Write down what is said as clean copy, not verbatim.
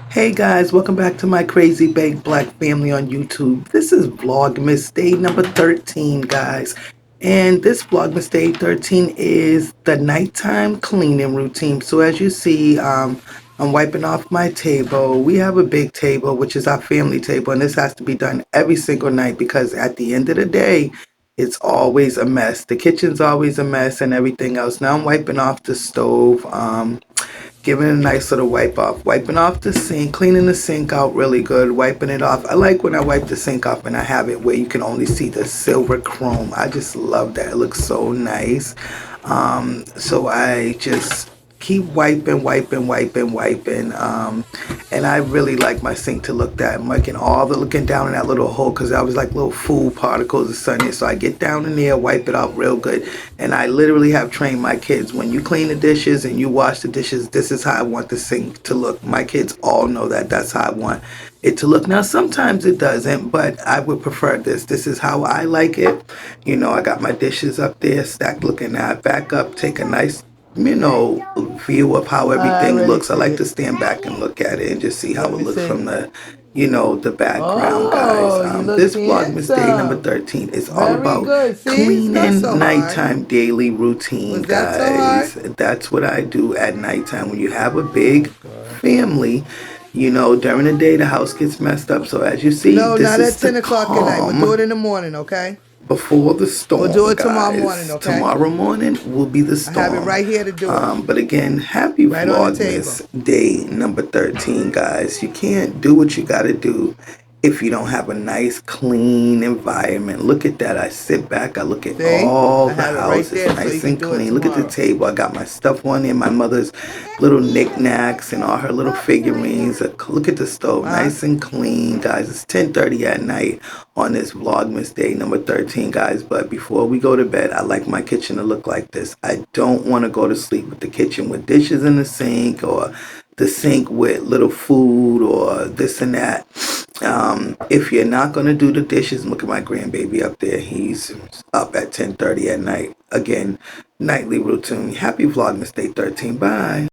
Hey guys, welcome back to my crazy baked black family on YouTube. This is Vlogmas Day number 13, guys. And this Vlogmas Day 13 is the nighttime cleaning routine. So as you see, I'm wiping off my table. We have a big table, which is our family table, and this has to be done every single night because at the end of the day, it's always a mess. The kitchen's always a mess and everything else. Now I'm wiping off the stove. Giving it a nice little wipe off, wiping off the sink, cleaning the sink out really good, wiping it off. I like when I wipe the sink off and I have it where you can only see the silver chrome. I just love that. It looks so nice. So I just keep wiping. And I really like my sink to look that. I'm making all the looking down in that little hole because I was like little food particles or something. So I get down in there, wipe it out real good. And I literally have trained my kids, when you clean the dishes and you wash the dishes, this is how I want the sink to look. My kids all know that. That's how I want it to look. Now, sometimes it doesn't, but I would prefer this. This is how I like it. I got my dishes up there, stacked looking at, back up, take a nice view of how I everything already looks. I see like it. to stand back and look at it and just see how Let it me looks see. from the background, guys. Oh, you look This Vlogmas Day number handsome. 13 is all Very about good. See, it's not cleaning so hard. nighttime daily routine, Was that so hard? guys. That's what I do at nighttime when you have a big Okay. family. During the day the house gets messed up. So as you see, No, this not is at to 10 o'clock at night. We'll do it calm in the morning, okay? before the We'll do storm, it tomorrow morning, guys. okay? Tomorrow morning will be the I have it storm. right here to do it. But again, happy Right on the table. Vlogmas Day number 13, guys. You can't do what you got to do if you don't have a nice, clean environment. Look at that. I sit back, I look at See? all I the have it right house. It's there so you nice can and do it clean. Look at the tomorrow. table. I got my stuff on there, my mother's little knickknacks and all her little figurines. Look at the stove, Huh? nice and clean, guys. It's 10:30 at night on this Vlogmas Day number 13, guys. But before we go to bed, I like my kitchen to look like this. I don't want to go to sleep with the kitchen with dishes in the sink, or the sink with little food or this and that. If you're not gonna do the dishes, look at my grandbaby up there. He's up at 10:30 at night. Again, nightly routine. Happy Vlogmas Day 13. Bye.